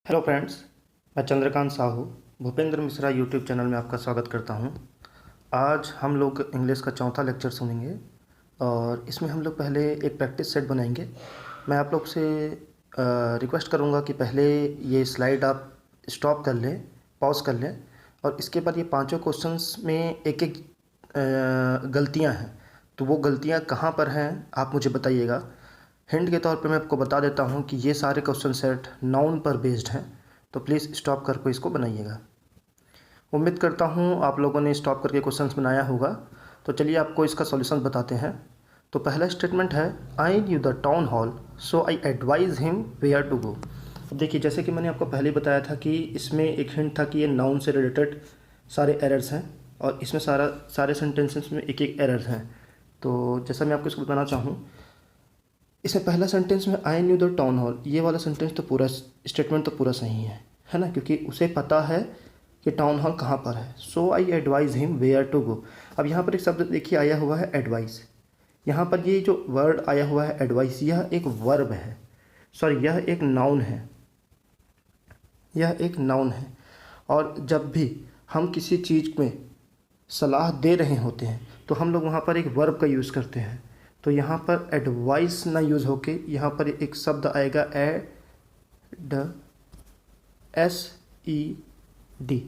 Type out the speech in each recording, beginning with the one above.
Hello friends, मैं Chandrakant Sahu Bhupendra Mishra YouTube channel में आपका स्वागत करता हूं। आज हम लोग इंग्लिश का चौथा लेक्चर सुनेंगे और इसमें हम लोग पहले एक प्रैक्टिस सेट बनाएंगे। मैं आप लोग से रिक्वेस्ट करूंगा कि पहले ये स्लाइड आप स्टॉप कर लें, पॉज कर लें और इसके बाद ये पांचों क्वेश्चंस में एक एक गलतियां हैं, तो वो गलतियां कहाँ पर हैं आप मुझे बताइएगा। हिंट के तौर पे मैं आपको बता देता हूँ कि ये सारे क्वेश्चन सेट नाउन पर बेस्ड हैं, तो प्लीज़ स्टॉप करके इसको बनाइएगा। उम्मीद करता हूँ आप लोगों ने स्टॉप करके क्वेश्चंस बनाया होगा। तो चलिए आपको इसका सॉल्यूशन बताते हैं। तो पहला स्टेटमेंट है, I knew the town hall so I advise him where to go. अब देखिए, जैसे कि मैंने आपको पहले ही बताया था कि इसमें एक हिंट था कि ये नाउन से रिलेटेड सारे एरर्स हैं और इसमें सारे सेंटेंसेस में एक एक एरर्स हैं। तो जैसा मैं आपको इसको बताना चाहूँ, इसमें पहला सेंटेंस में आई न्यू द टाउन हॉल, ये वाला सेंटेंस तो पूरा स्टेटमेंट तो पूरा सही है ना, क्योंकि उसे पता है कि टाउन हॉल कहाँ पर है। So I advise him where to go. अब यहाँ पर एक शब्द देखिए आया हुआ है एडवाइस। यहाँ पर ये जो वर्ड आया हुआ है एडवाइस, यह एक वर्ब है, सॉरी यह एक नाउन है, यह एक नाउन है। और जब भी हम किसी चीज़ में सलाह दे रहे होते हैं तो हम लोग वहाँ पर एक वर्ब का यूज़ करते हैं। तो यहाँ पर एडवाइस ना यूज़ होके यहाँ पर एक शब्द आएगा SED।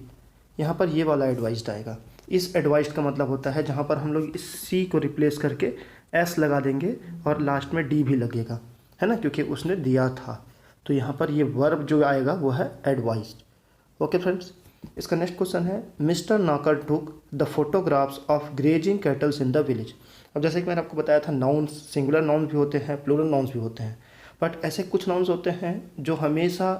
यहाँ पर ये वाला एडवाइस्ड आएगा। इस एडवाइस्ड का मतलब होता है जहाँ पर हम लोग इस C को रिप्लेस करके S लगा देंगे और लास्ट में D भी लगेगा, है ना, क्योंकि उसने दिया था। तो यहाँ पर ये वर्ब जो आएगा वो है एडवाइस्ड। ओके फ्रेंड्स, इसका नेक्स्ट क्वेश्चन है, mister Nakar took the photographs of grazing cattles in the village. अब जैसे कि मैंने आपको बताया था, नाउन्स सिंगुलर नाउन्स भी होते हैं, प्लूरल नाउन्स भी होते हैं, बट ऐसे कुछ नाउन्स होते हैं जो हमेशा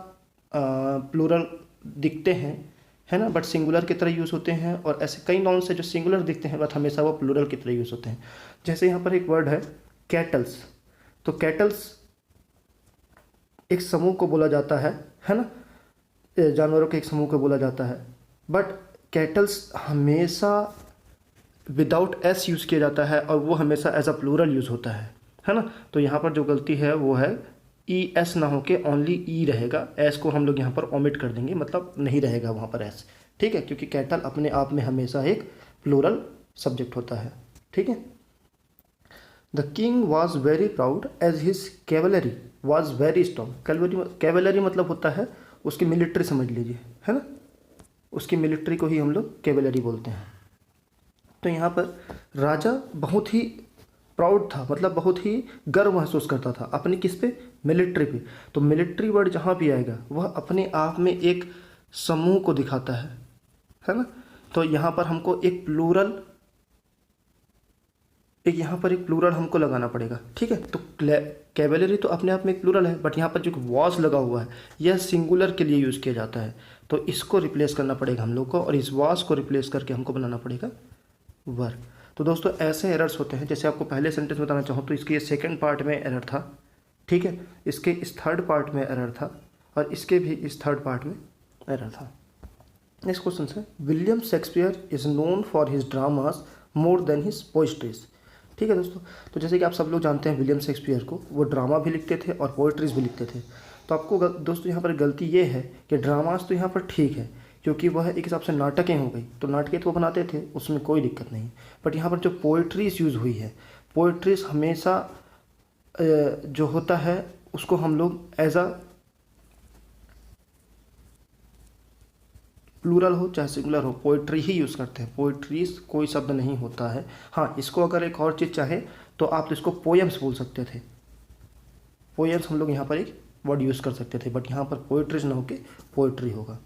प्लूरल दिखते हैं, है ना, बट सिंगुलर की तरह यूज़ होते हैं। और ऐसे कई नाउन्स हैं जो सिंगुलर दिखते हैं बट हमेशा वो प्लूरल की तरह यूज़ होते हैं। जैसे यहाँ पर एक वर्ड है कैटल्स। तो कैटल्स एक समूह को बोला जाता है ना, जानवरों के एक समूह को बोला जाता है, बट कैटल्स हमेशा विदाउट एस यूज़ किया जाता है और वो हमेशा एज अ प्लूरल यूज़ होता है ना। तो यहाँ पर जो गलती है वो है ES ना होके ओनली E रहेगा। एस को हम लोग यहाँ पर ओमिट कर देंगे, मतलब नहीं रहेगा वहाँ पर एस, ठीक है, क्योंकि कैटल अपने आप में हमेशा एक प्लूरल सब्जेक्ट होता है, ठीक है। The king was very proud as his cavalry was very strong. Cavalry मतलब होता है उसकी मिलिट्री, समझ लीजिए, है ना, उसकी मिलिट्री को ही हम लोग कैवलरी बोलते हैं। तो यहाँ पर राजा बहुत ही प्राउड था, मतलब बहुत ही गर्व महसूस करता था अपनी किस पे, मिलिट्री पे। तो मिलिट्री वर्ड जहाँ भी आएगा वह अपने आप में एक समूह को दिखाता है ना। तो यहाँ पर हमको एक प्लूरल हमको लगाना पड़ेगा, ठीक है। तो कैवेलरी तो अपने आप में एक प्लूरल है, बट यहाँ पर जो वॉज लगा हुआ है यह सिंगुलर के लिए यूज़ किया जाता है। तो इसको रिप्लेस करना पड़ेगा हम लोग को, और इस वॉज को रिप्लेस करके हमको बनाना पड़ेगा वर्ब। तो दोस्तों ऐसे एरर्स होते हैं, जैसे आपको पहले सेंटेंस बताना चाहूँ तो इसके ये सेकंड पार्ट में एरर था, ठीक है, इसके इस थर्ड पार्ट में एरर था और इसके भी इस थर्ड पार्ट में एरर था। नेक्स्ट क्वेश्चन है, William Shakespeare is known for his dramas more than his poetries. ठीक है दोस्तों, तो जैसे कि आप सब लोग जानते हैं विलियम शेक्सपियर को, वो ड्रामा भी लिखते थे और पोइट्रीज भी लिखते थे। तो आपको दोस्तों यहाँ पर गलती ये है कि ड्रामास तो यहाँ पर ठीक है क्योंकि वह एक हिसाब से नाटकें हो गई, तो नाटकें तो वो बनाते थे, उसमें कोई दिक्कत नहीं। बट यहाँ पर जो पोइट्रीज यूज़ हुई है, पोइट्रीज हमेशा जो होता है उसको हम लोग एज अ प्लूरल हो चाहे सिंगुलर हो, पोइट्री ही यूज़ करते हैं। पोइट्रीज कोई शब्द नहीं होता है। हाँ, इसको अगर एक और चीज़ चाहे तो आप इसको पोएम्स बोल सकते थे। पोएम्स हम लोग यहाँ पर एक वर्ड यूज़ कर सकते थे, बट यहाँ पर पोइट्रीज ना होके पोइट्री होगा।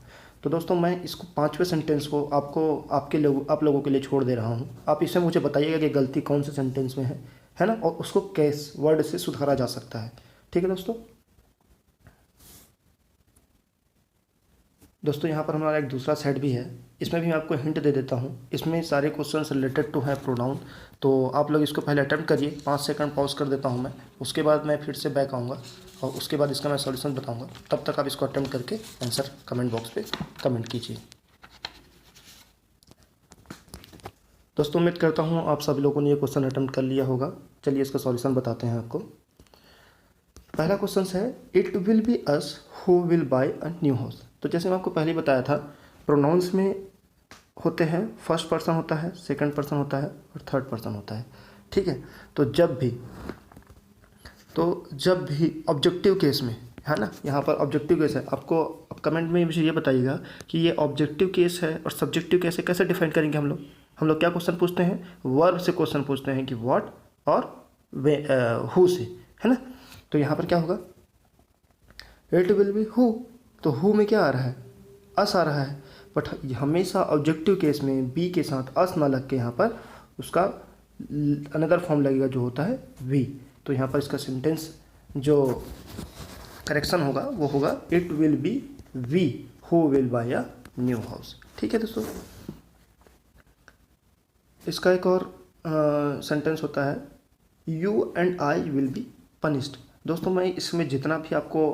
तो दोस्तों मैं इसको पांचवें सेंटेंस को आप लोगों के लिए छोड़ दे रहा हूँ। आप इसमें मुझे बताइएगा कि गलती कौन से सेंटेंस में है ना, और उसको किस वर्ड से सुधारा जा सकता है, ठीक है दोस्तों यहाँ पर हमारा एक दूसरा सेट भी है, इसमें भी मैं आपको हिंट दे देता हूँ। इसमें सारे क्वेश्चंस रिलेटेड टू है प्रोनाउन। तो आप लोग इसको पहले अटेम्प्ट करिए, 5 सेकंड पॉज कर देता हूँ मैं, उसके बाद मैं फिर से बैक आऊँगा और उसके बाद इसका मैं सॉल्यूशन बताऊँगा। तब तक आप इसको अटेम्प्ट करके आंसर कमेंट बॉक्स पे कमेंट कीजिए। दोस्तों उम्मीद करता हूँ आप सभी लोगों ने ये क्वेश्चन अटेम्प्ट कर लिया होगा। चलिए इसका सॉल्यूशन बताते हैं आपको। पहला क्वेश्चन है it will B us who will buy a new house. तो जैसे मैं आपको पहले ही बताया था, प्रोनाउंस में होते हैं फर्स्ट पर्सन होता है, सेकंड पर्सन होता है और थर्ड पर्सन होता है। ठीक है, तो जब भी ऑब्जेक्टिव केस में है ना, यहाँ पर ऑब्जेक्टिव केस है, आपको अब कमेंट में मुझे ये बताइएगा कि ये ऑब्जेक्टिव केस है और सब्जेक्टिव केस है, कैसे डिफाइन करेंगे हम लोग क्या क्वेश्चन पूछते हैं, वर्ब से क्वेश्चन पूछते हैं कि व्हाट और वे हु से, है ना। तो यहाँ पर क्या होगा, इट विल बी हु, तो हु में क्या आ रहा है, अस आ रहा है, बट हमेशा ऑब्जेक्टिव केस में बी के साथ अस ना लग के यहाँ पर उसका अनदर फॉर्म लगेगा जो होता है वी। तो यहाँ पर इसका सेंटेंस जो करेक्शन होगा वो होगा it will be we who will buy a new house. ठीक है दोस्तों, इसका एक और सेंटेंस होता है you and I will be punished. दोस्तों मैं इसमें जितना भी आपको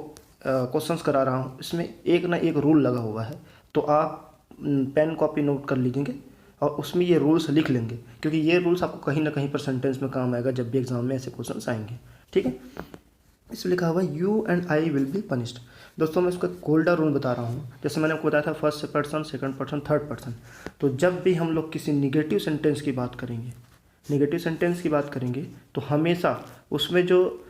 क्वेश्चंस करा रहा हूँ इसमें एक ना एक रूल लगा हुआ है, तो आप पेन कॉपी नोट कर लीजिएंगे और उसमें ये रूल्स लिख लेंगे, क्योंकि ये रूल्स आपको कहीं ना कहीं पर सेंटेंस में काम आएगा जब भी एग्जाम में ऐसे क्वेश्चंस आएंगे। ठीक है, इसमें लिखा हुआ है you and I will be punished. दोस्तों मैं इसका गोल्डन रूल बता रहा हूँ, जैसे मैंने आपको बताया था first person, second person, third person. तो जब भी हम लोग किसी निगेटिव सेंटेंस की बात करेंगे तो हमेशा उसमें जो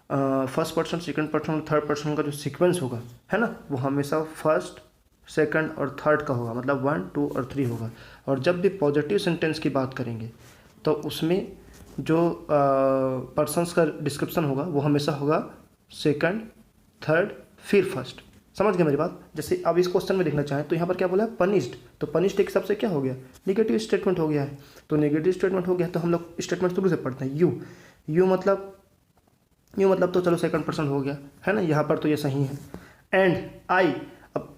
फर्स्ट पर्सन, सेकंड पर्सन और थर्ड पर्सन का जो सीक्वेंस होगा, है ना, वो हमेशा फर्स्ट, सेकंड और थर्ड का होगा, मतलब 1, 2 और 3 होगा। और जब भी पॉजिटिव सेंटेंस की बात करेंगे तो उसमें जो पर्सन्स का डिस्क्रिप्शन होगा वो हमेशा होगा सेकंड, थर्ड, फिर फर्स्ट। समझ गए मेरी बात। जैसे अब इस क्वेश्चन में देखना चाहें तो यहाँ पर क्या बोला है, पनिश्ड, तो पनिश्ड एक सबसे क्या हो गया, नेगेटिव स्टेटमेंट हो गया है। तो नेगेटिव स्टेटमेंट हो गया तो हम लोग स्टेटमेंट शुरू से पढ़ते हैं। यू मतलब तो चलो सेकंड पर्सन हो गया, है ना, यहाँ पर तो ये सही है। एंड आई, अब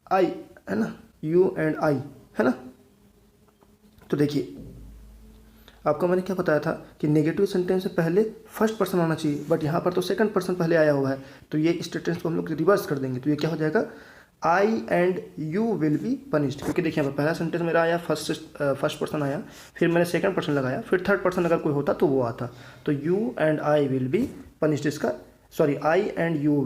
आई है ना, यू एंड आई, है ना। तो देखिए आपको मैंने क्या बताया था कि नेगेटिव सेंटेंस से पहले फर्स्ट पर्सन आना चाहिए, बट यहाँ पर तो सेकंड पर्सन पहले आया हुआ है, तो ये स्टेटमेंट को हम लोग रिवर्स कर देंगे। तो ये क्या हो जाएगा, I and you will be punished, क्योंकि देखिए यहाँ पर पहला सेंटेंस मेरा आया फर्स्ट पर्सन आया, फिर मैंने सेकंड पर्सन लगाया, फिर थर्ड पर्सन अगर कोई होता तो वो आता, तो you and I will be punished, इसका sorry I and you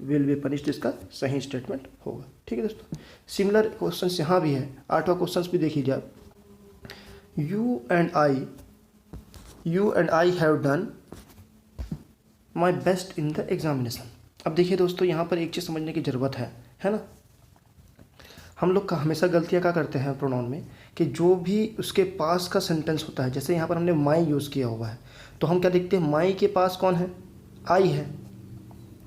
will be punished इसका सही स्टेटमेंट होगा। ठीक है दोस्तों, सिमिलर क्वेश्चन यहाँ भी है, 8वां क्वेश्चन भी देख लीजिए आप। You and I have done my best in the examination. अब देखिए दोस्तों यहाँ पर एक चीज़ समझने की ज़रूरत है ना। हम लोग का हमेशा गलतियाँ क्या करते हैं प्रोनाउन में, कि जो भी उसके पास का सेंटेंस होता है, जैसे यहाँ पर हमने माई यूज़ किया हुआ है, तो हम क्या देखते हैं, माई के पास कौन है, आई है,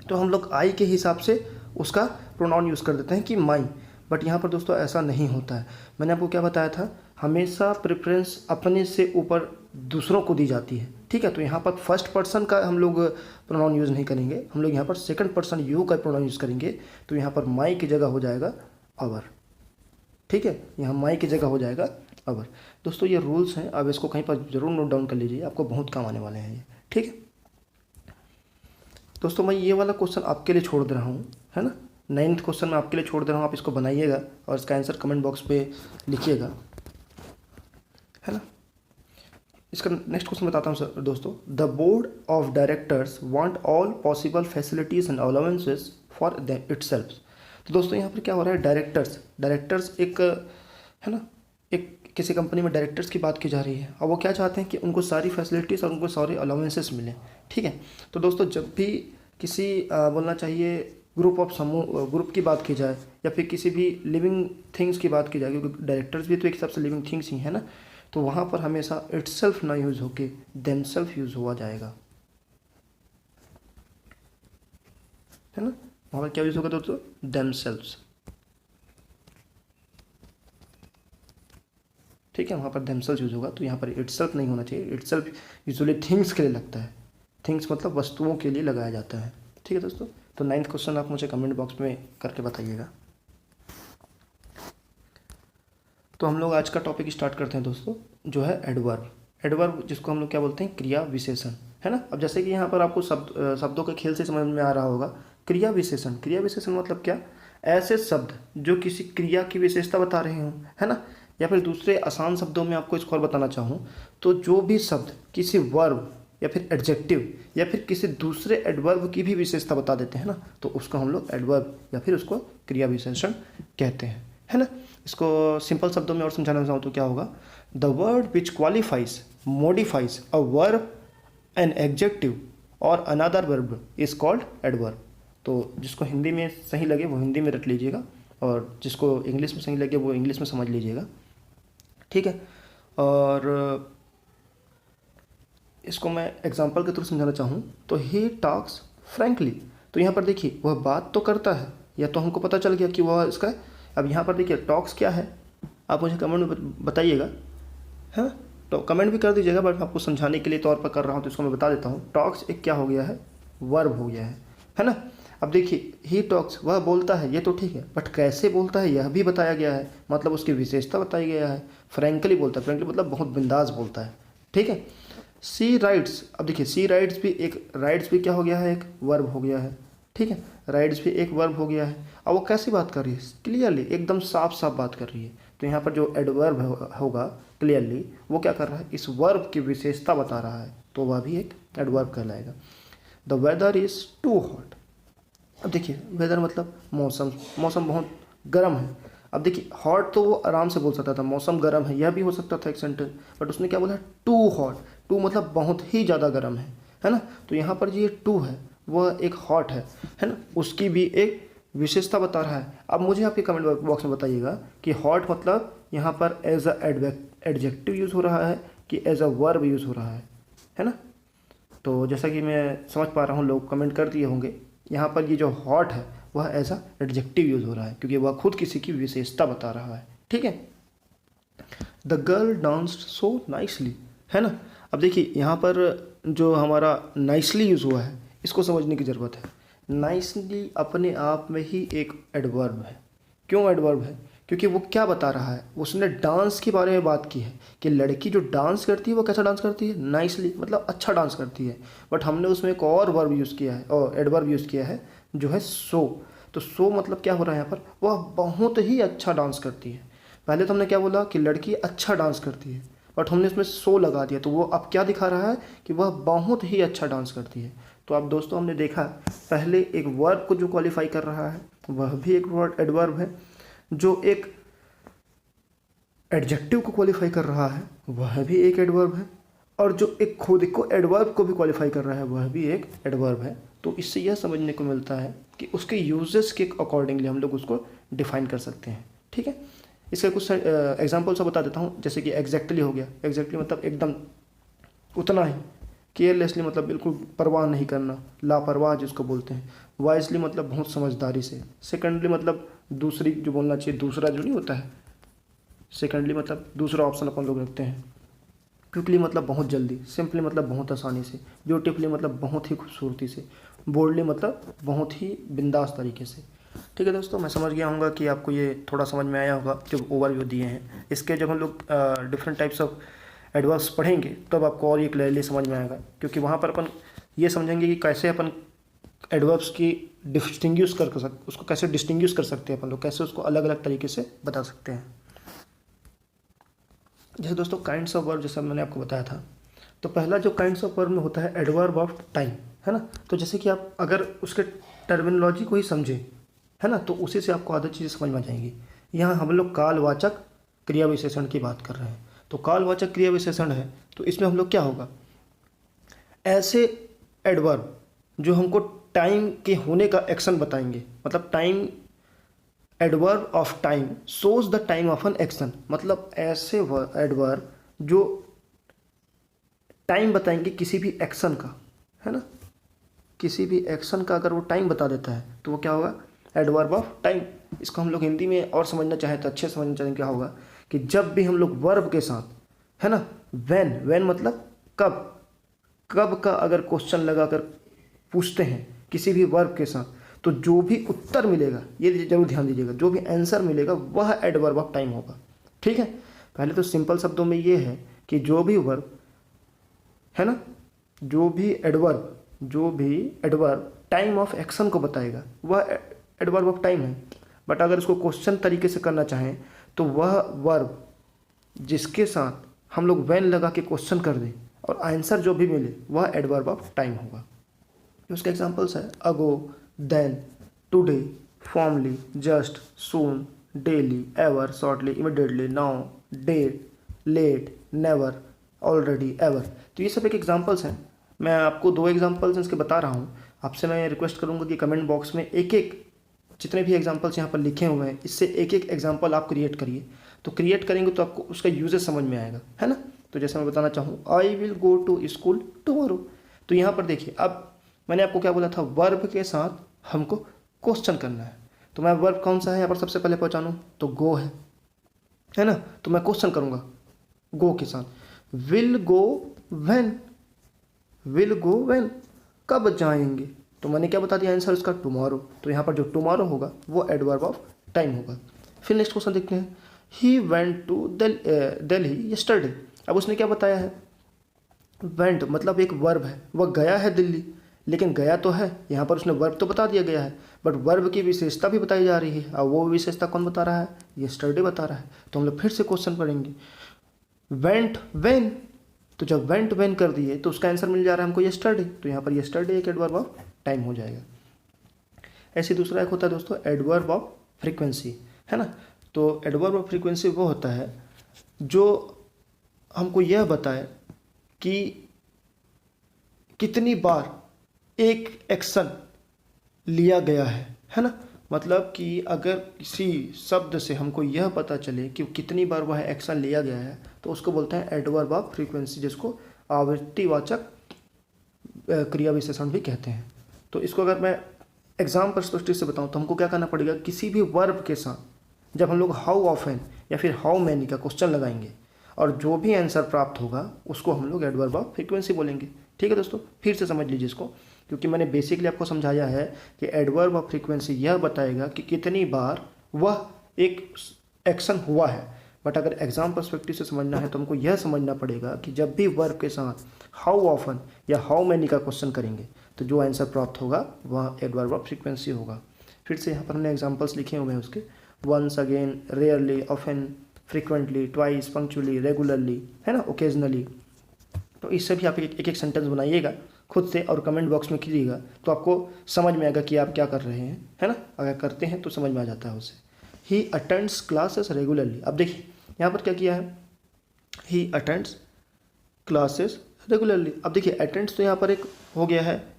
तो हम लोग आई के हिसाब से उसका प्रोनाउन यूज़ कर देते हैं कि माई। बट यहाँ पर दोस्तों ऐसा नहीं होता है। मैंने आपको क्या बताया था, हमेशा प्रेफरेंस अपने से ऊपर दूसरों को दी जाती है। ठीक है, तो यहाँ पर फर्स्ट पर्सन का हम लोग प्रोनाउन यूज़ नहीं करेंगे, हम लोग यहाँ पर सेकंड पर्सन यू का प्रोनाउन यूज़ करेंगे। तो यहाँ पर माई की जगह हो जाएगा अवर। ठीक है, यहाँ माई की जगह हो जाएगा अवर। दोस्तों ये रूल्स हैं, अब इसको कहीं पर ज़रूर नोट डाउन कर लीजिए, आपको बहुत काम आने वाले हैं ये। ठीक है दोस्तों, मैं ये वाला क्वेश्चन आपके लिए छोड़ दे रहा हूँ, है ना, 9th क्वेश्चन मैं आपके लिए छोड़ दे रहा हूँ, आप इसको बनाइएगा और इसका आंसर कमेंट बॉक्स पे लिखिएगा, है ना। इसका नेक्स्ट क्वेश्चन बताता हूँ सर दोस्तों। The board of directors want all possible facilities and allowances for itself. तो दोस्तों यहाँ पर क्या हो रहा है, डायरेक्टर्स एक, है ना, एक किसी कंपनी में डायरेक्टर्स की बात की जा रही है और वो क्या चाहते हैं कि उनको सारी फैसिलिटीज़ और उनको सारे अलाउंसेस मिलें। ठीक है, तो दोस्तों जब भी किसी बोलना चाहिए ग्रुप की बात की जाए या फिर किसी भी लिविंग थिंग्स की बात की जाए, क्योंकि डायरेक्टर्स भी तो एक हिसाब से लिविंग थिंग्स ही है ना, तो वहाँ पर हमेशा इटसेल्फ ना यूज़ होके देमसेल्फ यूज़ हुआ जाएगा, है ना। वहाँ पर क्या यूज़ होगा दोस्तों, देमसेल्व्स। ठीक है, वहाँ पर देमसेल्व्स यूज़ होगा, तो यहाँ पर इटसेल्फ नहीं होना चाहिए। इटसेल्फ यूजुअली थिंग्स के लिए लगता है, थिंग्स मतलब वस्तुओं के लिए लगाया जाता है। ठीक है दोस्तों, तो 9th क्वेश्चन आप मुझे कमेंट बॉक्स में करके बताइएगा। तो हम लोग आज का टॉपिक स्टार्ट करते हैं दोस्तों, जो है एडवर्ब, जिसको हम लोग क्या बोलते हैं, क्रिया विशेषण, है ना। अब जैसे कि यहाँ पर आपको शब्दों के खेल से समझ में आ रहा होगा, क्रिया विशेषण मतलब क्या, ऐसे शब्द जो किसी क्रिया की विशेषता बता रहे हों, है ना। या फिर दूसरे आसान शब्दों में आपको इसको और बताना चाहूँ तो जो भी शब्द किसी वर्ब या फिर एडजेक्टिव या फिर किसी दूसरे एडवर्ब की भी विशेषता बता देते हैं ना, तो उसको हम लोग एडवर्ब या फिर उसको क्रिया विशेषण कहते हैं, है ना। इसको सिंपल शब्दों में और समझाना चाहूँ तो क्या होगा, the word which qualifies modifies a verb an adjective or another verb is called adverb. तो जिसको हिंदी में सही लगे वो हिंदी में रट लीजिएगा और जिसको इंग्लिश में सही लगे वो इंग्लिश में समझ लीजिएगा, ठीक है। और इसको मैं एग्जांपल के थ्रू समझाना चाहूँ तो ही टॉक्स फ्रैंकली, तो यहाँ पर देखिए वह बात तो करता है, या तो हमको पता चल गया कि वह इसका है। अब यहाँ पर देखिए टॉक्स क्या है, आप मुझे कमेंट में बताइएगा, है ना। तो कमेंट भी कर दीजिएगा, बट आपको समझाने के लिए तौर पर कर रहा हूँ तो इसको मैं बता देता हूँ। टॉक्स एक क्या हो गया है, वर्ब हो गया है ना। अब देखिए ही टॉक्स वह बोलता है, ये तो ठीक है, बट कैसे बोलता है यह भी बताया गया है, मतलब उसकी विशेषता बताई गया है। फ्रैंकली बोलता है, फ्रैंकली मतलब बहुत बिंदास बोलता है, ठीक है। सी राइट्स, अब देखिए सी राइट्स भी एक, राइट्स भी क्या हो गया है, एक वर्ब हो गया है, ठीक है। राइट्स भी एक वर्ब हो गया है। अब वो कैसी बात कर रही है, क्लियरली एकदम साफ साफ बात कर रही है। तो यहाँ पर जो एडवर्ब होगा क्लियरली वो क्या कर रहा है, इस वर्ब की विशेषता बता रहा है, तो वह भी एक एडवर्ब कहलाएगा। The weather is too hot, अब देखिए वेदर मतलब मौसम, मौसम बहुत गर्म है। अब देखिए हॉट तो वो आराम से बोल सकता था, मौसम गर्म है यह भी हो सकता था एक सेंटेंस, बट उसने क्या बोला, टू हॉट, टू मतलब बहुत ही ज़्यादा गर्म है ना। तो यहाँ पर जो ये टू है वह एक हॉट है ना, उसकी भी एक विशेषता बता रहा है। अब मुझे आपके कमेंट बॉक्स में बताइएगा कि हॉट मतलब यहाँ पर एज अ एडजेक्टिव यूज़ हो रहा है कि एज अ वर्ब यूज़ हो रहा है ना। तो जैसा कि मैं समझ पा रहा हूँ लोग कमेंट कर दिए होंगे, यहाँ पर ये जो हॉट है वह एज अ एडजेक्टिव यूज़ हो रहा है क्योंकि वह खुद किसी की विशेषता बता रहा है, ठीक है। The girl danced so nicely, है ना। अब देखिए यहाँ पर जो हमारा नाइसली यूज़ हुआ है इसको समझने की ज़रूरत है। नाइसली अपने आप में ही एक एडवर्ब है। क्यों एडवर्ब है, क्योंकि वो क्या बता रहा है, उसने डांस के बारे में बात की है कि लड़की जो डांस करती है वो कैसा डांस करती है, नाइसली मतलब अच्छा डांस करती है। बट हमने उसमें एक और वर्ब यूज़ किया है और एडवर्ब यूज़ किया है जो है सो। तो सो मतलब क्या हो रहा है यहाँ पर, वह बहुत ही अच्छा डांस करती है। पहले तो हमने क्या बोला कि लड़की अच्छा डांस करती है, बट हमने इसमें सो लगा दिया, तो वो अब क्या दिखा रहा है कि वह बहुत ही अच्छा डांस करती है। तो आप दोस्तों हमने देखा पहले एक वर्ब को जो क्वालिफाई कर रहा है वह भी एक वर्ड एडवर्ब है, जो एक एडजेक्टिव को क्वालिफाई कर रहा है वह भी एक एडवर्ब है, और जो एक खुद को एडवर्ब को भी क्वालिफाई कर रहा है वह भी एक एडवर्ब है। तो इससे यह समझने को मिलता है कि उसके यूजेस के अकॉर्डिंगली हम लोग उसको डिफाइन कर सकते हैं, ठीक है। इसके कुछ एग्जांपल्स बता देता हूँ, जैसे कि एग्जैक्टली हो गया, एग्जैक्टली मतलब एकदम उतना ही। केयरलेसली मतलब बिल्कुल परवाह नहीं करना, लापरवाह जिसको बोलते हैं। वाइजली मतलब बहुत समझदारी से। सेकेंडली मतलब दूसरी जो बोलना चाहिए, दूसरा जो नहीं होता है, सेकेंडली मतलब दूसरा ऑप्शन अपन लोग रखते हैं। क्विकली मतलब बहुत जल्दी। सिंपली मतलब बहुत आसानी से। ब्यूटीफुली मतलब बहुत ही खूबसूरती से। बोल्डली मतलब बहुत ही बिंदास तरीके से। ठीक है दोस्तों, मैं समझ गया हूँगा कि आपको ये थोड़ा समझ में आया होगा जो ओवरव्यू दिए हैं। इसके जब हम लोग डिफरेंट टाइप्स ऑफ एडवर्ब्स पढ़ेंगे तब आपको और ये क्लियरली समझ में आएगा, क्योंकि वहाँ पर अपन ये समझेंगे कि कैसे अपन एडवर्ब्स की उसको कैसे डिस्टिंग्विश कर सकते हैं अपन लोग, कैसे उसको अलग अलग तरीके से बता सकते हैं। जैसे दोस्तों काइंड्स ऑफ वर्ब, जैसा मैंने आपको बताया था, तो पहला जो काइंड्स ऑफ वर्ब में होता है एडवर्ब ऑफ टाइम, है ना। तो जैसे कि आप अगर उसके टर्मिनोलॉजी को ही समझें, है ना, तो उसी से आपको आधी चीज़ें समझ में आ जाएंगी। यहाँ हम लोग कालवाचक क्रिया विशेषण की बात कर रहे हैं, तो कालवाचक क्रिया विशेषण है तो इसमें हम लोग क्या होगा, ऐसे एडवर्ब जो हमको टाइम के होने का एक्शन बताएंगे, मतलब time, adverb of time shows the time of an action, मतलब ऐसे एडवर्ब जो टाइम बताएंगे किसी भी एक्शन का, है ना, किसी भी एक्शन का अगर वो टाइम बता देता है तो वो क्या होगा, एडवर्ब ऑफ टाइम। इसको हम लोग हिंदी में और समझना चाहें तो अच्छे समझना चाहें क्या होगा कि जब भी हम लोग वर्ब के साथ, है ना, व्हेन मतलब कब, कब का अगर क्वेश्चन लगाकर पूछते हैं किसी भी वर्ब के साथ, तो जो भी उत्तर मिलेगा, ये जरूर ध्यान दीजिएगा, जो भी आंसर मिलेगा वह एडवर्ब ऑफ टाइम होगा। ठीक है, पहले तो सिंपल शब्दों में ये है कि जो भी वर्ब, है ना, जो भी एडवर्ब टाइम ऑफ एक्शन को बताएगा वह एडवर्ब ऑफ टाइम है। बट अगर इसको क्वेश्चन तरीके से करना चाहें तो वह वर्ब जिसके साथ हम लोग व्हेन लगा के क्वेश्चन कर दें और आंसर जो भी मिले वह एडवर्ब ऑफ टाइम होगा। उसके एग्जांपल्स है ago, then, today, formerly, just, soon, daily, ever, shortly, immediately, now, date, late, never, already, ever. तो ये सब एक एग्जांपल्स हैं। मैं आपको 2 एग्जांपल्स इसके बता रहा हूँ। आपसे मैं रिक्वेस्ट करूँगा कि कमेंट बॉक्स में एक एक जितने भी एग्जांपल्स यहाँ पर लिखे हुए हैं इससे एक एक एग्जांपल आप क्रिएट करिए। तो क्रिएट करेंगे तो आपको उसका यूजेस समझ में आएगा, है ना। तो जैसे मैं बताना चाहूँ I will go to school tomorrow. तो यहाँ पर देखिए, अब मैंने आपको क्या बोला था, वर्ब के साथ हमको क्वेश्चन करना है। तो मैं वर्ब कौन सा है यहाँ पर सबसे पहले पहचानूँ तो गो है ना। तो मैं क्वेश्चन करूँगा गो के साथ, will go when, will go when, कब जाएंगे। तो मैंने क्या बता दिया आंसर उसका, टुमारो। तो यहाँ पर जो टुमारो होगा वो एडवर्ब ऑफ टाइम होगा। फिर नेक्स्ट क्वेश्चन देखते हैं, he went to Delhi yesterday. अब उसने क्या बताया है, वेंट मतलब एक वर्ब है, वह गया है दिल्ली, लेकिन गया तो है, यहाँ पर उसने वर्ब तो बता दिया गया है, बट वर्ब की विशेषता भी बताई जा रही है। और वो विशेषता कौन बता रहा है, यस्टरडे बता रहा है। तो हम लोग फिर से क्वेश्चन पढ़ेंगे, वेंट वेन। तो जब वेंट वेन कर दिए तो उसका आंसर मिल जा रहा है हमको यस्टरडे। तो यहाँ पर यस्टरडे एक एडवर्ब ऑफ टाइम हो जाएगा। ऐसे दूसरा एक होता है दोस्तों एडवर्ब ऑफ फ्रीक्वेंसी, है ना। तो एडवर्ब ऑफ फ्रीक्वेंसी वो होता है जो हमको यह बताए कि कितनी बार एक एक्शन लिया गया है ना। मतलब कि अगर किसी शब्द से हमको यह पता चले कि कितनी बार वह एक्शन लिया गया है तो उसको बोलते हैं एडवर्ब ऑफ फ्रीक्वेंसी, जिसको आवृत्तिवाचक क्रिया विशेषण भी कहते हैं। तो इसको अगर मैं एग्जाम पर्सपेक्टिव से बताऊं तो हमको क्या करना पड़ेगा, किसी भी वर्ब के साथ जब हम लोग हाउ ऑफन या फिर हाउ मैनी का क्वेश्चन लगाएंगे और जो भी आंसर प्राप्त होगा उसको हम लोग एडवर्ब ऑफ फ्रीक्वेंसी बोलेंगे। ठीक है दोस्तों, फिर से समझ लीजिए इसको, क्योंकि मैंने बेसिकली आपको समझाया है कि एडवर्ब ऑफ फ्रीक्वेंसी यह बताएगा कि कितनी बार वह एक एक्शन हुआ है। बट अगर एग्जाम पर्सपेक्टिव से समझना है तो हमको यह समझना पड़ेगा कि जब भी वर्ब के साथ हाउ ऑफन या हाउ मैनी का क्वेश्चन करेंगे तो जो आंसर प्राप्त होगा वह एडवर्ब ऑफ फ्रीक्वेंसी होगा। फिर से यहाँ पर हमने एग्जाम्पल्स लिखे हुए हैं उसके, once again, rarely, often, frequently, twice, punctually, regularly, है ना, ओकेजनली। तो इससे भी आप एक एक सेंटेंस बनाइएगा खुद से और कमेंट बॉक्स में कीजिएगा तो आपको समझ में आएगा कि आप क्या कर रहे हैं, है ना। अगर करते हैं तो समझ में आ जाता है उससे। ही अटेंड्स क्लासेस रेगुलरली। अब देखिए यहाँ पर क्या किया है, ही अटेंड्स क्लासेस रेगुलरली। अब देखिए अटेंड्स तो यहाँ पर एक हो गया है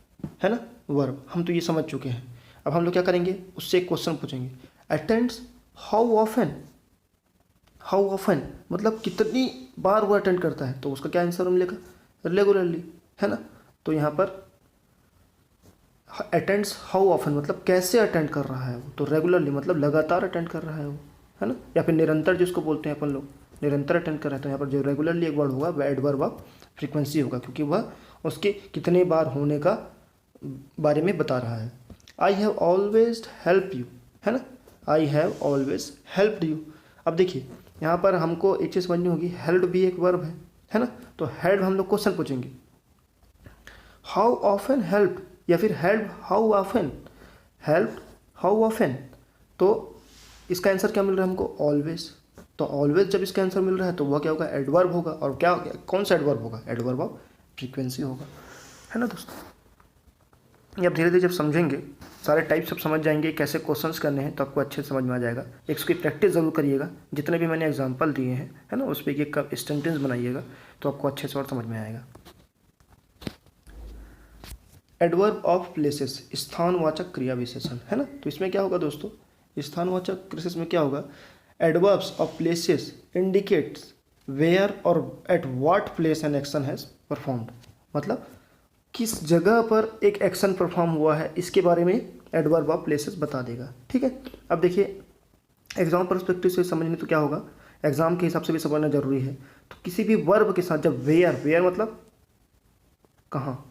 ना वर्ब, हम तो ये समझ चुके हैं। अब हम लोग क्या करेंगे, उससे एक क्वेश्चन पूछेंगे, attends how often, how often मतलब कितनी बार वो अटेंड करता है, तो उसका क्या आंसर मिलेगा, रेगुलरली, है ना। तो यहाँ पर अटेंड्स हाउ ऑफन मतलब कैसे अटेंड कर रहा है वो, तो रेगुलरली मतलब लगातार अटेंड कर रहा है वो, है ना, या फिर निरंतर जिसको बोलते हैं अपन लोग, निरंतर अटेंड कर रहा है। तो यहाँ पर जो रेगुलरली एक वर्ड होगा वह एडवर्ब ऑफ फ्रीक्वेंसी होगा, क्योंकि वह उसके कितने बार होने का बारे में बता रहा है। I have always help you, है ना, I have always helped you. अब देखिए यहाँ पर हमको एक चीज़ समझनी होगी, हेल्प भी एक वर्ब है ना। तो हेल्प हम लोग क्वेश्चन पूछेंगे, हाउ ऑफन हेल्प, या फिर help how often, help how often. तो इसका आंसर क्या मिल रहा है हमको, ऑलवेज। तो ऑलवेज जब इसका आंसर मिल रहा है तो वह क्या होगा, एडवर्ब होगा। और क्या कौन सा एडवर्ब होगा, एडवर्ब ऑफ फ्रीक्वेंसी होगा, है ना दोस्तों। ये आप धीरे धीरे जब समझेंगे, सारे टाइप सब समझ जाएंगे, कैसे क्वेश्चंस करने हैं, तो आपको अच्छे से समझ में आ जाएगा। इसकी प्रैक्टिस ज़रूर करिएगा, जितने भी मैंने एग्जांपल दिए हैं, है ना, उस पर एक सेंटेंस बनाइएगा तो आपको अच्छे से और समझ में आएगा। एडवर्ब ऑफ प्लेसेस, स्थानवाचक क्रिया विशेषण, है ना। तो इसमें क्या होगा दोस्तों, स्थानवाचक क्रिया में क्या होगा, adverbs of places indicates where or at what place an action has performed. मतलब किस जगह पर एक एक्शन परफॉर्म हुआ है, इसके बारे में एडवर्ब ऑफ प्लेसेस बता देगा। ठीक है, अब देखिए एग्जाम पर्सपेक्टिव से समझने तो क्या होगा, एग्जाम के हिसाब से भी समझना जरूरी है। तो किसी भी वर्ब के साथ जब वेयर, वेयर मतलब कहाँ,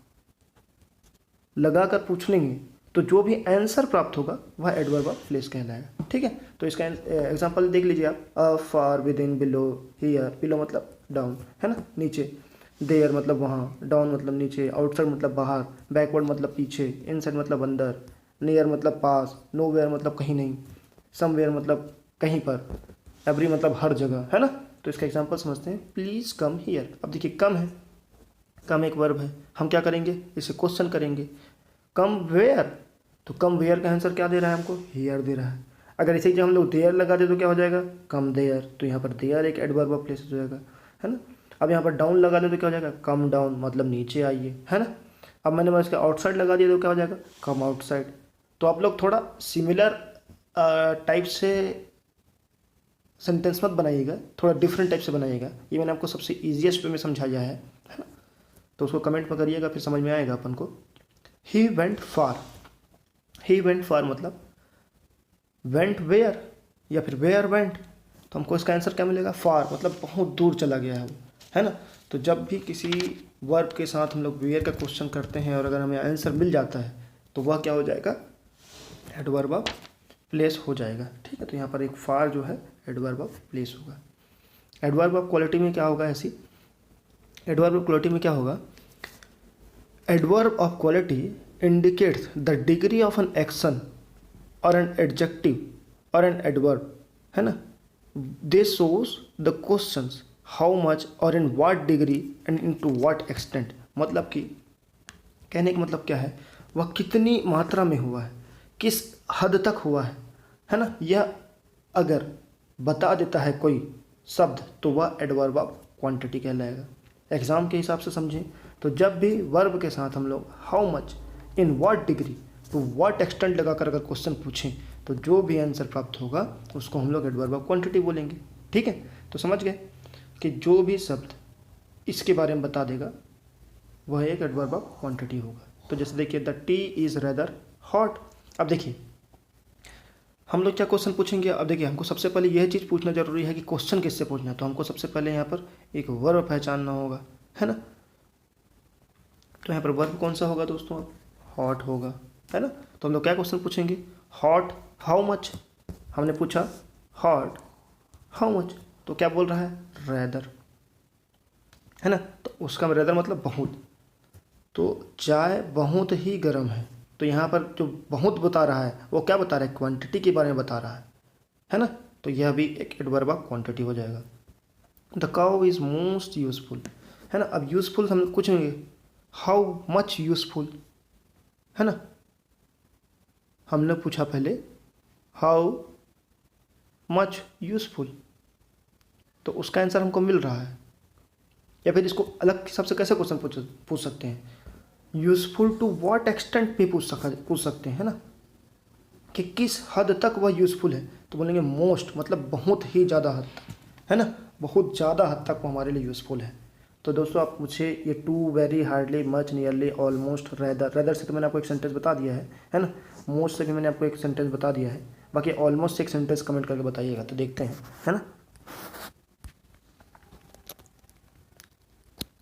लगा कर पूछ लेंगे तो जो भी आंसर प्राप्त होगा वह एडवर्ब ऑफ प्लेस कहलाएगा। ठीक है, तो इसका एग्जांपल देख लीजिए आप, a, far, within, below, here. Below मतलब डाउन, है ना, नीचे। देयर मतलब वहाँ, डाउन मतलब नीचे, आउटसाइड मतलब बाहर, बैकवर्ड मतलब पीछे, इनसाइड मतलब अंदर, नियर मतलब पास, नोवेयर मतलब कहीं नहीं, समवेयर मतलब कहीं पर, एवरी मतलब हर जगह, है ना। तो इसका एग्जांपल समझते हैं, प्लीज़ कम हियर। अब देखिए कम है, कम एक वर्ब है, हम क्या करेंगे, इसे क्वेश्चन करेंगे, कम वेयर। तो कम वेयर का आंसर क्या दे रहा है हमको, हियर दे रहा है। अगर इसे जब हम लोग देयर लगा दे तो क्या हो जाएगा, कम देयर। तो यहाँ पर देयर एक एडवर्ब ऑफ प्लेस हो जाएगा, है ना। अब यहाँ पर डाउन लगा दे तो क्या हो जाएगा, कम डाउन, मतलब नीचे आइए, है ना। अब मैंने इसके आउटसाइड लगा दिया तो क्या हो जाएगा, कम आउटसाइड। तो आप लोग थोड़ा सिमिलर टाइप से सेंटेंस मत बनाइएगा, थोड़ा डिफरेंट टाइप से बनाइएगा। ये मैंने आपको सबसे ईजिएस्ट वे में समझाया है ना। तो उसको कमेंट में करिएगा, फिर समझ में आएगा अपन को। He went far, he went फार मतलब वेंट वेयर या फिर वेयर वेंट। तो हमको इसका आंसर क्या मिलेगा, फार, मतलब बहुत दूर चला गया है वो, है ना। तो जब भी किसी वर्ब के साथ हम लोग वेयर का क्वेश्चन करते हैं और अगर हमें आंसर मिल जाता है तो वह क्या हो जाएगा, एडवर्ब ऑफ प्लेस हो जाएगा, ठीक है। तो यहाँ पर एक फार जो है एडवर्ब ऑफ प्लेस होगा। एडवर्ब ऑफ क्वालिटी में क्या होगा, ऐसी एडवर्ब ऑफ क्वालिटी में क्या होगा, adverb of quality indicates the degree of an action or an adjective or an adverb, है ना। This shows the questions how much or in what degree and into what extent। मतलब कि कहने का मतलब क्या है, वह कितनी मात्रा में हुआ है, किस हद तक हुआ है ना। यह अगर बता देता है कोई शब्द तो वह एडवर्ब ऑफ क्वांटिटी कहलाएगा। एग्जाम के हिसाब से समझें तो जब भी वर्ब के साथ हम लोग how much, in what degree, to what extent लगाकर अगर क्वेश्चन पूछें तो जो भी आंसर प्राप्त होगा उसको हम लोग एडवर्ब ऑफ क्वांटिटी बोलेंगे, ठीक है। तो समझ गए कि जो भी शब्द इसके बारे में बता देगा वह एक एडवर्ब ऑफ क्वांटिटी होगा। तो जैसे देखिए the T is rather hot. अब देखिए हम लोग क्या क्वेश्चन पूछेंगे। अब देखिए हमको सबसे पहले यह चीज़ पूछना जरूरी है कि क्वेश्चन किससे पूछना है। तो हमको सबसे पहले यहाँ पर एक वर्ब पहचानना होगा, है ना। तो यहाँ पर वर्ब कौन सा होगा दोस्तों, हॉट होगा, है ना। तो हम लोग क्या क्वेश्चन पूछेंगे, हॉट हाउ मच। हमने पूछा हॉट हाउ मच, तो क्या बोल रहा है, रेदर, है ना। तो उसका रेदर मतलब बहुत। तो चाय बहुत ही गर्म है, तो यहाँ पर जो बहुत बता रहा है वो क्या बता रहा है, क्वांटिटी के बारे में बता रहा है ना। तो यह भी एक एडवर्ब ऑफ क्वांटिटी हो जाएगा। The cow is most useful, है ना। अब यूजफुल हम पूछेंगे हाउ मच यूजफुल, है ना। हमने पूछा पहले हाउ मच यूजफुल, तो उसका आंसर हमको मिल रहा है। या फिर इसको अलग हिसाब से कैसे क्वेश्चन पूछ सकते हैं, यूजफुल टू व्हाट एक्सटेंट भी पूछ सकते हैं, है ना, कि किस हद तक वह यूजफुल है। तो बोलेंगे मोस्ट, मतलब बहुत ही ज़्यादा हद तक, है ना, बहुत ज़्यादा हद तक वो हमारे लिए यूजफुल है। तो दोस्तों आप मुझे ये too, very, hardly, much, nearly, almost, rather, rather से तो मैंने आपको एक सेंटेंस बता दिया है ना। मोस्ट से भी मैंने आपको एक सेंटेंस बता दिया है। बाकी ऑलमोस्ट से एक सेंटेंस कमेंट करके बताइएगा, तो देखते हैं, है ना।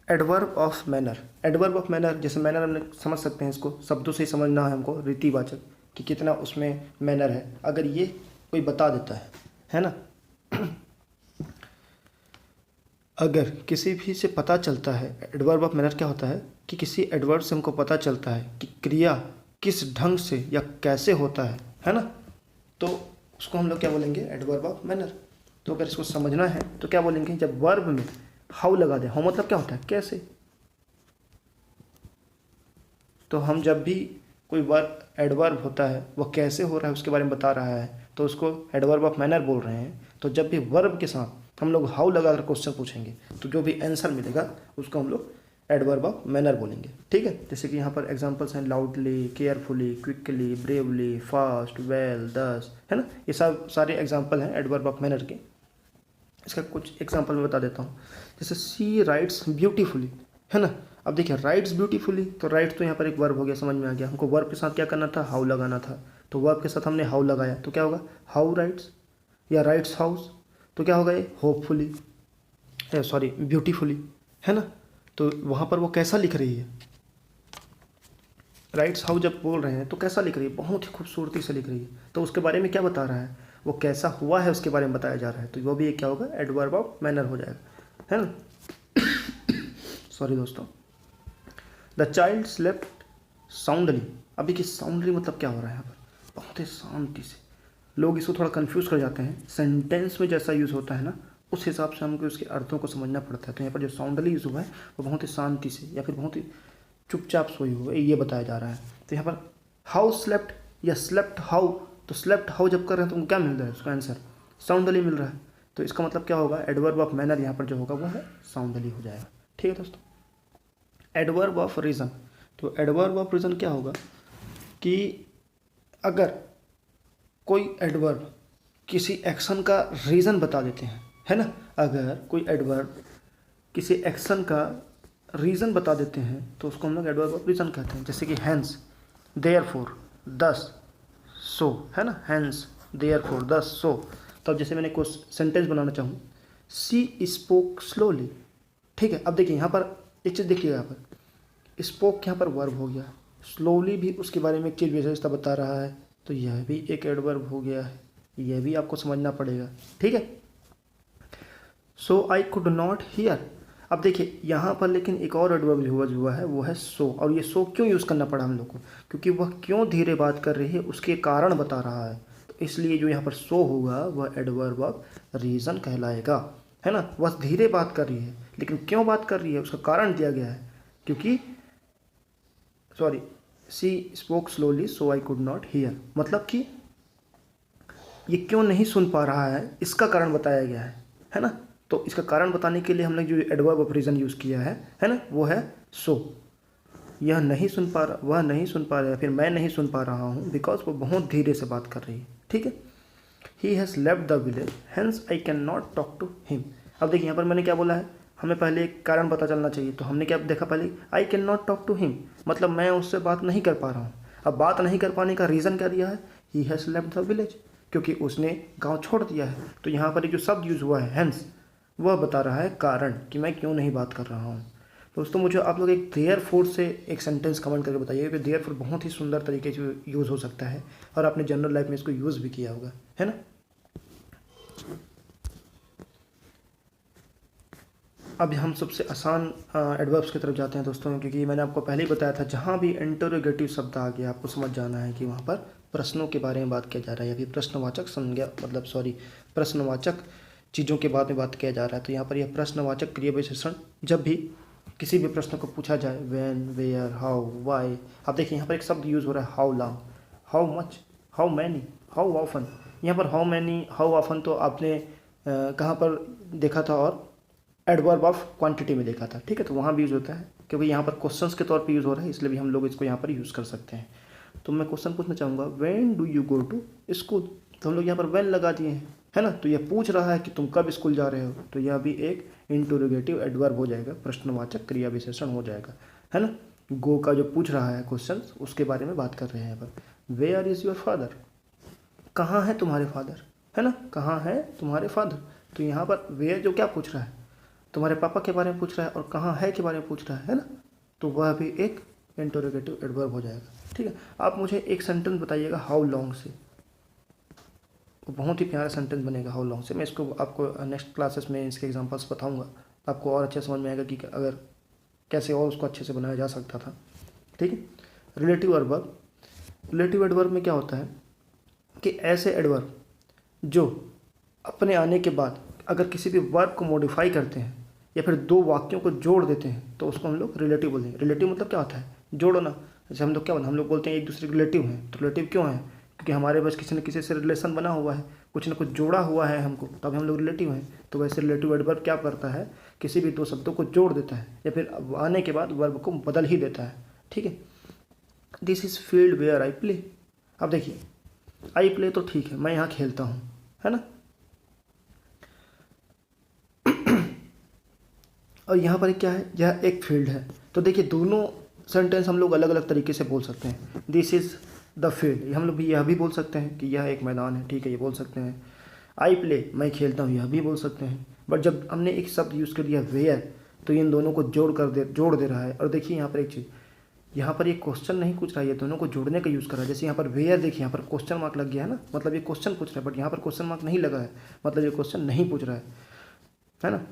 Adverb of manner, adverb of manner, जैसे मैनर हमने समझ सकते हैं, इसको शब्दों से ही समझना है हमको, रीतिवाचक कि कितना उसमें मैनर है। अगर ये कोई बता देता है ना, अगर किसी भी से पता चलता है, एडवर्ब ऑफ मैनर क्या होता है कि किसी एडवर्ब से हमको पता चलता है कि क्रिया किस ढंग से या कैसे होता है ना। तो उसको हम लोग क्या बोलेंगे, एडवर्ब ऑफ मैनर। तो अगर इसको समझना है तो क्या बोलेंगे, जब वर्ब में हाउ लगा दे, हाउ मतलब क्या होता है, कैसे। तो हम जब भी कोई वर्ब एडवर्ब होता है वह कैसे हो रहा है उसके बारे में बता रहा है, तो उसको एडवर्ब ऑफ मैनर बोल रहे हैं। तो जब भी वर्ब के साथ हम लोग हाउ लगाकर क्वेश्चन पूछेंगे तो जो भी आंसर मिलेगा उसको हम लोग एडवर्ब ऑफ मैनर बोलेंगे, ठीक है। जैसे कि यहाँ पर एग्जांपल्स हैं, loudly, carefully, quickly, bravely, fast, well, दस, है ना। ये सब सारे एग्जांपल हैं एडवर्ब ऑफ मैनर के। इसका कुछ एग्जांपल मैं बता देता हूँ। जैसे सी राइट्स ब्यूटीफुली, है ना। अब देखिए राइट्स ब्यूटीफुली, तो राइट्स तो यहाँ पर एक वर्ब हो गया, समझ में आ गया। हमको वर्ब के साथ क्या करना था, हाउ लगाना था। तो वर्ब के साथ हमने हाउ लगाया तो क्या होगा, हाउ राइट्स, या राइट्स हाउस, तो क्या होगा ये होपफुली, सॉरी ब्यूटीफुली, है ना। तो वहाँ पर वो कैसा लिख रही है, राइट्स हाउ जब बोल रहे हैं तो कैसा लिख रही है, बहुत ही खूबसूरती से लिख रही है। तो उसके बारे में क्या बता रहा है, वो कैसा हुआ है उसके बारे में बताया जा रहा है। तो वो भी एक क्या होगा, एडवर्ब ऑफ मैनर हो जाएगा, है ना। सॉरी दोस्तों। The child slept soundly. अभी कि साउंडली मतलब क्या हो रहा है यहाँ पर, बहुत ही शांति से। लोग इसको थोड़ा कंफ्यूज कर जाते हैं, सेंटेंस में जैसा यूज़ होता है ना उस हिसाब से हमको उसके अर्थों को समझना पड़ता है। तो यहाँ पर जो साउंडली यूज़ हुआ है वो बहुत ही शांति से या फिर बहुत ही चुपचाप सोई हुई है, ये बताया जा रहा है। तो यहाँ पर हाउ स्लेप्ट या स्लेप्ट हाउ, तो स्लेप्ट हाउ जब कर रहे हैं तो उनको क्या मिल रहा है, उसका आंसर साउंडली मिल रहा है। तो इसका मतलब क्या होगा, एडवर्ब ऑफ मैनर यहाँ पर जो होगा वो है साउंडली हो जाएगा। ठीक है दोस्तों। एडवर्ब ऑफ रीज़न, तो एडवर्ब ऑफ रीज़न क्या होगा कि अगर कोई एडवर्ब किसी एक्शन का रीज़न बता देते हैं, है ना, अगर कोई एडवर्ब किसी एक्शन का रीज़न बता देते हैं तो उसको हम लोग एडवर्ब ऑफ रीज़न कहते हैं। जैसे कि हैंस, देयरफॉर, दस, सो, है ना, हैंस, देयरफॉर, दस, सो। तो अब जैसे मैंने कुछ सेंटेंस बनाना चाहूँ, सी स्पोक स्लोली। ठीक है, अब देखिए यहाँ पर एक चीज़ देखिएगा, यहाँ पर स्पोक यहाँ पर वर्ब हो गया, स्लोली भी उसके बारे में एक चीज़ विशेषता बता रहा है, तो यह भी एक एडवर्ब हो गया है, यह भी आपको समझना पड़ेगा। ठीक है। So I could not here, अब देखिए यहाँ पर लेकिन एक और एडवर्ब हुआ है, वो है सो। और ये सो क्यों यूज़ करना पड़ा हम लोग को, क्योंकि वह क्यों धीरे बात कर रही है उसके कारण बता रहा है। तो इसलिए जो यहाँ पर सो होगा वह एडवर्ब ऑफ रीज़न कहलाएगा, है ना। वह धीरे बात कर रही है, लेकिन क्यों बात कर रही है उसका कारण दिया गया है, क्योंकि she spoke slowly so I could not hear, मतलब कि ये क्यों नहीं सुन पा रहा है इसका कारण बताया गया है ना। तो इसका कारण बताने के लिए हमने जो एडवर्ब ऑफ रीज़न यूज़ किया है ना, वो है सो। यह नहीं सुन पा रहा, वह नहीं सुन पा रहा है, फिर मैं नहीं सुन पा रहा हूँ, बिकॉज वो बहुत धीरे से बात कर रही है। ठीक है। He has left the village hence I can not talk to him. अब देखिए यहाँ पर मैंने क्या बोला है, हमें पहले एक कारण पता चलना चाहिए। तो हमने क्या देखा पहले, I can not talk to him, मतलब मैं उससे बात नहीं कर पा रहा हूँ। अब बात नहीं कर पाने का रीज़न क्या दिया है, he has left the village, क्योंकि उसने गांव छोड़ दिया है। तो यहाँ पर जो शब्द यूज़ हुआ है हेंस, वह बता रहा है कारण कि मैं क्यों नहीं बात कर रहा हूँ। दोस्तों मुझे आप लोग एक देयरफॉर से एक सेंटेंस कमेंट करके बताइए कि देयरफॉर बहुत ही सुंदर तरीके से यूज़ हो सकता है और आपने जनरल लाइफ में इसको यूज़ भी किया होगा, है ना। अब हम सबसे आसान एडवर्ब्स की तरफ जाते हैं दोस्तों, क्योंकि मैंने आपको पहले ही बताया था जहाँ भी इंटरोगेटिव शब्द आ गया आपको समझ जाना है कि वहाँ पर प्रश्नों के बारे में बात किया जा रहा है, या फिर प्रश्नवाचक संज्ञा प्रश्नवाचक चीज़ों के बारे में बात किया जा रहा है। तो यहाँ पर यह प्रश्नवाचक क्रिया विशेषण जब भी किसी भी प्रश्न को पूछा जाए, व्हेन, वेयर, हाउ, व्हाई। अब देखिए यहाँ पर एक शब्द यूज़ हो रहा है how long, how much, how many, how often. यहाँ पर हाउ मैनी, हाउ ऑफन तो आपने कहाँ पर देखा था, और एडवर्ब ऑफ क्वांटिटी में देखा था। ठीक है, तो वहाँ भी यूज़ होता है, क्योंकि यहाँ पर क्वेश्चंस के तौर पे यूज़ हो रहा है, इसलिए भी हम लोग इसको यहाँ पर यूज़ कर सकते हैं। तो मैं क्वेश्चन पूछना चाहूँगा, when do you go to school. तो हम लोग यहाँ पर व्हेन लगा दिए हैं, है ना। तो यह पूछ रहा है कि तुम कब स्कूल जा रहे हो, तो यह भी एक इंटरोगेटिव एडवर्ब हो जाएगा, प्रश्नवाचक क्रिया विशेषण हो जाएगा, है ना। गो का जो पूछ रहा है क्वेश्चन, उसके बारे में बात कर रहे हैं यहाँ पर। वेयर इज़ योर फादर, कहाँ है तुम्हारे फादर, है ना, कहाँ है तुम्हारे फादर। तो यहाँ पर वेयर जो क्या पूछ रहा है, तुम्हारे पापा के बारे में पूछ रहा है, और कहाँ है के बारे में पूछ रहा है ना। तो वह भी एक इंटरोगेटिव एडवर्ब हो जाएगा। ठीक है। आप मुझे एक सेंटेंस बताइएगा हाउ लॉन्ग से, बहुत ही प्यारा सेंटेंस बनेगा हाउ लॉन्ग से। मैं इसको आपको नेक्स्ट क्लासेस में इसके एग्जांपल्स बताऊंगा, आपको और अच्छे समझ में आएगा कि अगर कैसे और उसको अच्छे से बनाया जा सकता था। ठीक है। रिलेटिव एडवर्ब, रिलेटिव एडवर्ब में क्या होता है कि ऐसे एडवर्ब जो अपने आने के बाद अगर किसी भी वर्ब को मॉडिफाई करते हैं या फिर दो वाक्यों को जोड़ देते हैं, तो उसको हम लोग रिलेटिव बोलते हैं। रिलेटिव मतलब क्या होता है, जोड़ना। जैसे हम लोग क्या बोलते हैं, हम लोग बोलते हैं एक दूसरे के रिलेटिव हैं। तो रिलेटिव क्यों है, क्योंकि हमारे पास किसी न किसी से रिलेशन बना हुआ है, कुछ न कुछ जोड़ा हुआ है हमको, तब हम लोग रिलेटिव हैं। तो वैसे रिलेटिव एडवर्ब क्या करता है, किसी भी दो शब्दों को जोड़ देता है या फिर आने के बाद वर्ब को बदल ही देता है। ठीक है। This is field where I play. अब देखिए आई प्ले तो ठीक है, मैं यहाँ खेलता हूँ, है ना। और यहाँ पर क्या है, यह एक फील्ड है। तो देखिए दोनों सेंटेंस हम लोग अलग अलग तरीके से बोल सकते हैं। दिस इज़ द फील्ड, हम लोग भी यह भी बोल सकते हैं कि यह एक मैदान है। ठीक है, ये बोल सकते हैं। आई प्ले, मैं खेलता हूँ, यह भी बोल सकते हैं। बट जब हमने एक शब्द यूज़ कर दिया वेयर, तो इन दोनों को जोड़ दे रहा है। और देखिए यहाँ पर एक चीज़, यहाँ पर ये क्वेश्चन नहीं पूछ रहा है, ये दोनों को जोड़ने का यूज़ कर रहा है। जैसे यहाँ पर वेयर देखिए, यहाँ पर क्वेश्चन मार्क लग गया है ना, मतलब ये क्वेश्चन पूछ रहा है, बट यहाँ पर क्वेश्चन मार्क नहीं लगा है, मतलब ये क्वेश्चन नहीं पूछ रहा है ना।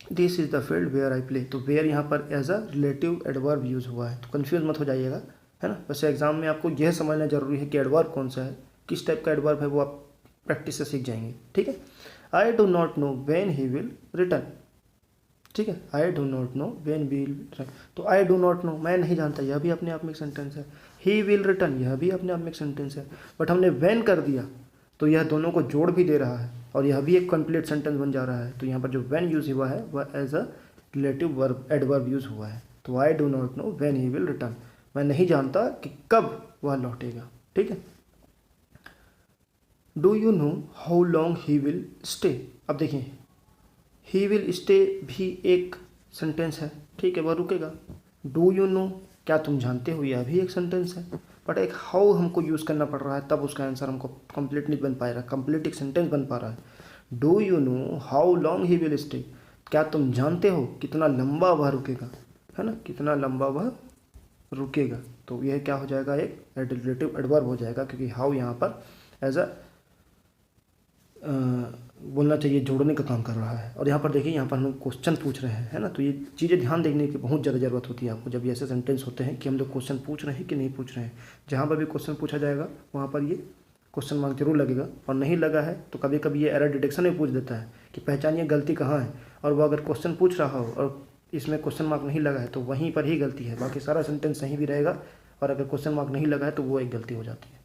This is the field where I play, तो वेयर यहाँ पर as a relative adverb use हुआ है। तो कन्फ्यूज मत हो जाइएगा, है ना। वैसे एग्जाम में आपको यह समझना जरूरी है कि एडवर्ब कौन सा है, किस टाइप का एडवर्ब है, वो आप प्रैक्टिस से सीख जाएंगे। ठीक है। आई do not know when he will return. ठीक है, आई do not know when will return. तो आई डू नॉट नो, मैं नहीं जानता, यह भी अपने आप में एक सेंटेंस है। ही विल रिटर्न, यह भी अपने आप में एक सेंटेंस है। बट हमने व्हेन कर दिया तो यह दोनों को जोड़ भी दे रहा है और यह भी एक कंप्लीट सेंटेंस बन जा रहा है। तो यहाँ पर जो व्हेन यूज हुआ है वह as a relative verb adverb use हुआ है। तो I do not know when he will return, मैं नहीं जानता कि कब वह लौटेगा। ठीक है। Do you know how long he will stay. अब देखिए, ही विल स्टे भी एक सेंटेंस है। ठीक है, वह रुकेगा। डू यू नो, क्या तुम जानते हो, यह भी एक सेंटेंस है। बट एक हाउ हमको यूज़ करना पड़ रहा है, तब उसका आंसर हमको कंप्लीट नहीं बन पा रहा, कंप्लीट एक सेंटेंस बन पा रहा है। Do you know how long he will stay, क्या तुम जानते हो कितना लंबा वह रुकेगा, है ना, कितना लंबा वह रुकेगा। तो यह क्या हो जाएगा, एक रिलेटिव एडवर्ब हो जाएगा, क्योंकि हाउ यहाँ पर एज अ बोलना चाहिए जोड़ने का काम कर रहा है। और यहाँ पर देखिए, यहाँ पर हम क्वेश्चन पूछ रहे हैं, है ना। तो ये चीज़ें ध्यान देने की बहुत ज़्यादा ज़रूरत होती है आपको जब ये ऐसे सेंटेंस होते हैं कि हम लोग क्वेश्चन पूछ रहे हैं कि नहीं पूछ रहे हैं। जहाँ पर भी क्वेश्चन पूछा जाएगा वहाँ पर ये क्वेश्चन मार्क जरूर लगेगा, और नहीं लगा है तो कभी कभी ये एरर डिटेक्शन में पूछ देता है कि पहचानिए गलती कहाँ है। और वो अगर क्वेश्चन पूछ रहा हो और इसमें क्वेश्चन मार्क नहीं लगा है तो वहीं पर ही गलती है, बाकी सारा सेंटेंस सही भी रहेगा, और अगर क्वेश्चन मार्क नहीं लगा है तो वो एक गलती हो जाती है।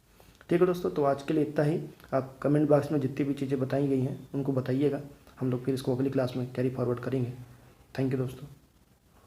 ठीक है दोस्तों, तो आज के लिए इतना ही। आप कमेंट बॉक्स में जितनी भी चीज़ें बताई गई हैं उनको बताइएगा, हम लोग फिर इसको अगली क्लास में कैरी फॉरवर्ड करेंगे। थैंक यू दोस्तों।